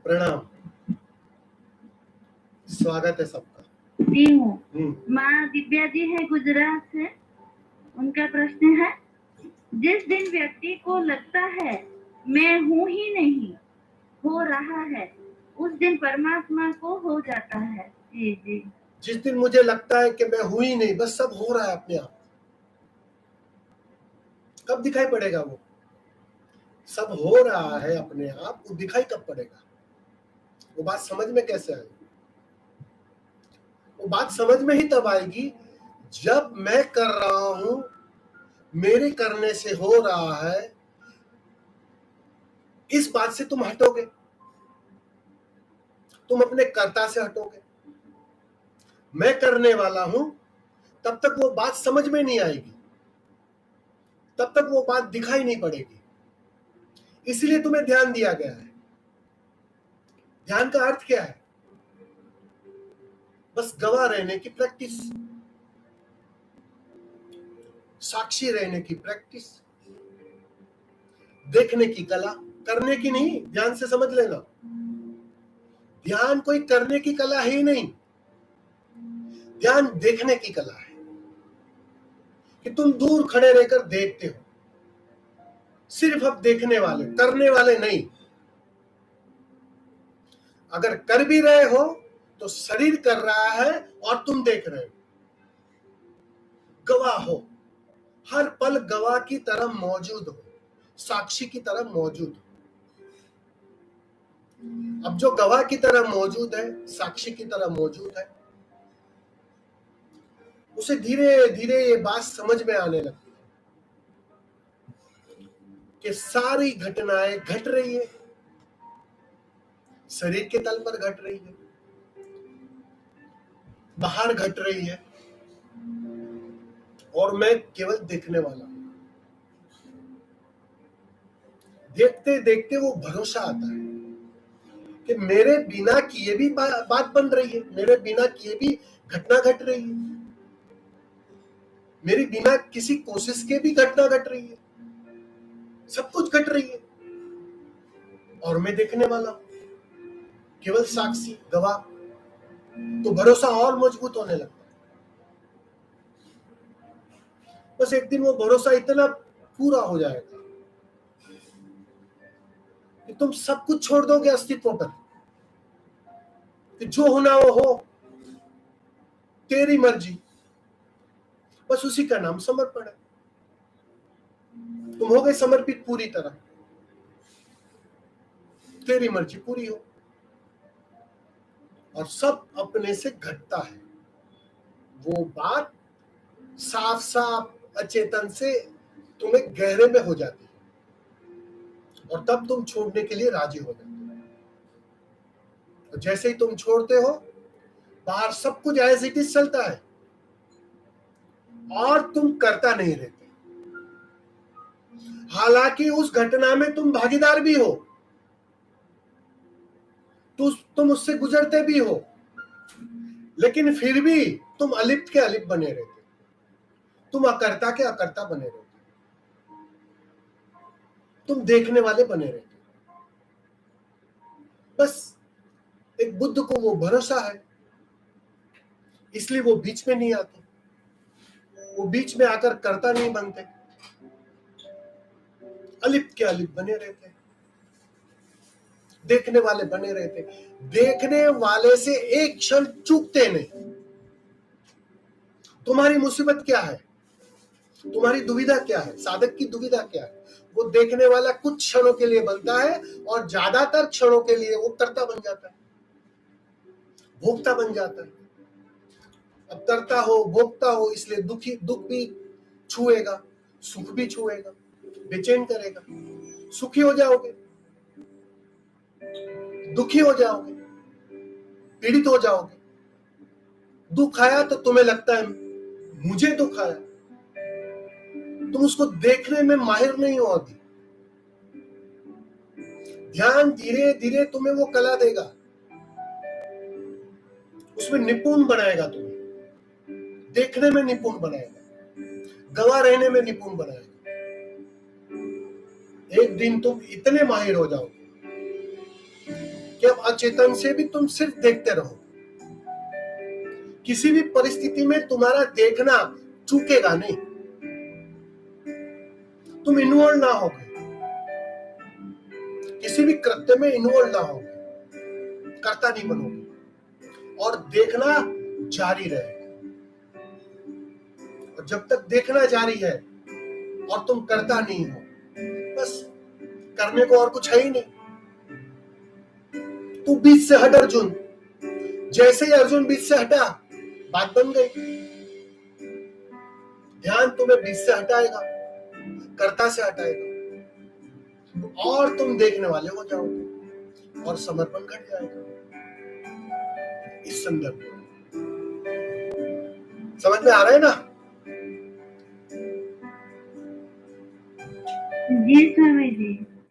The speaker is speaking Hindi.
प्रणाम। स्वागत है सबका। दी हूँ। माँ दिव्या जी है गुजरात से। उनका प्रश्न है, जिस दिन व्यक्ति को लगता है मैं हूँ ही नहीं, हो रहा है, उस दिन परमात्मा को हो जाता है। जी जी। जिस दिन मुझे लगता है कि मैं हूँ ही नहीं, बस सब हो रहा है अपने आप, कब दिखाई पड़ेगा? वो सब हो रहा है अपने आप, वो दिखाई कब पड़ेगा? वो बात समझ में कैसे आएगी? वो बात समझ में ही तब आएगी जब मैं कर रहा हूं, मेरे करने से हो रहा है, इस बात से तुम हटोगे, तुम अपने कर्ता से हटोगे। मैं करने वाला हूं, तब तक वो बात समझ में नहीं आएगी, तब तक वो बात दिखाई नहीं पड़ेगी। इसलिए तुम्हें ध्यान दिया गया है। ध्यान का अर्थ क्या है? बस गवाह रहने की प्रैक्टिस, साक्षी रहने की प्रैक्टिस, देखने की कला, करने की नहीं। ध्यान से समझ लेना, ध्यान कोई करने की कला ही नहीं, ध्यान देखने की कला है कि तुम दूर खड़े रहकर देखते हो। सिर्फ अब देखने वाले, करने वाले नहीं। अगर कर भी रहे हो तो शरीर कर रहा है और तुम देख रहे हो। गवाह हो, हर पल गवाह की तरह मौजूद हो, साक्षी की तरह मौजूद हो। अब जो गवाह की तरह मौजूद है, साक्षी की तरह मौजूद है, उसे धीरे धीरे ये बात समझ में आने लगती है कि सारी घटनाएं घट रही है, शरीर के तल पर घट रही है, बाहर घट रही है, और मैं केवल देखने वाला हूं। देखते देखते वो भरोसा आता है कि मेरे बिना किए भी बात बन रही है, मेरे बिना किए भी घटना घट रही है, मेरी बिना किसी कोशिश के भी घटना घट रही है, सब कुछ घट रही है, और मैं देखने वाला हूं, केवल साक्षी, गवाह। तो भरोसा और मजबूत होने लगता है। बस एक दिन वो भरोसा इतना पूरा हो जाएगा कि तुम सब कुछ छोड़ दोगे अस्तित्व पर, कि जो होना वो हो, तेरी मर्जी। बस उसी का नाम समर्पण है। तुम हो गए समर्पित पूरी तरह, तेरी मर्जी पूरी हो, और सब अपने से घटता है। वो बात साफ साफ अचेतन से तुम्हें गहरे में हो जाती है, और तब तुम छोड़ने के लिए राजी हो जाते हो। और जैसे ही तुम छोड़ते हो, बाहर सब कुछ एज इट इज चलता है, और तुम करता नहीं रहते। हालांकि उस घटना में तुम भागीदार भी हो, तुम उससे गुजरते भी हो, लेकिन फिर भी तुम अलिप्त के अलिप्त बने रहते, तुम अकर्ता के अकर्ता बने रहते, तुम देखने वाले बने रहते। बस एक बुद्ध को वो भरोसा है, इसलिए वो बीच में नहीं आते, वो बीच में आकर कर्ता नहीं बनते, अलिप्त के अलिप्त बने रहते, देखने वाले बने रहते। देखने वाले से एक क्षण चूकते नहीं। तुम्हारी मुसीबत क्या है, तुम्हारी दुविधा क्या है, साधक की दुविधा क्या है? वो देखने वाला कुछ क्षणों के लिए बनता है, और ज्यादातर क्षणों के लिए वो कर्ता बन जाता है, भोक्ता बन जाता है। अब कर्ता हो, भोक्ता हो, इसलिए दुख भी छुएगा, सुख भी छुएगा, बेचैन करेगा। सुखी हो जाओगे, दुखी हो जाओगे, पीड़ित हो जाओगे। दुख आया तो तुम्हें लगता है मुझे दुख आया, तुम उसको देखने में माहिर नहीं हो अभी। ध्यान धीरे धीरे तुम्हें वो कला देगा, उसमें निपुण बनाएगा, तुम्हें देखने में निपुण बनाएगा, गवाह रहने में निपुण बनाएगा। एक दिन तुम इतने माहिर हो जाओगे कि अब अचेतन से भी तुम सिर्फ देखते रहो। किसी भी परिस्थिति में तुम्हारा देखना चूकेगा नहीं, तुम इन्वॉल्व ना होगे, किसी भी कृत्य में इन्वॉल्व ना होगे, कर्ता नहीं बनोगे और देखना जारी रहेगा। और जब तक देखना जारी है और तुम करता नहीं हो, बस करने को और कुछ है ही नहीं। तू बीच से हट अर्जुन, जैसे ही अर्जुन बीच से हटा बात बन गई। ध्यान तुम्हें बीच से हटाएगा, कर्ता से हटाएगा और तुम देखने वाले हो जाओगे और समर्पण घट जाएगा। इस संदर्भ में समझ में आ रहा है ना? जी स्वामी जी।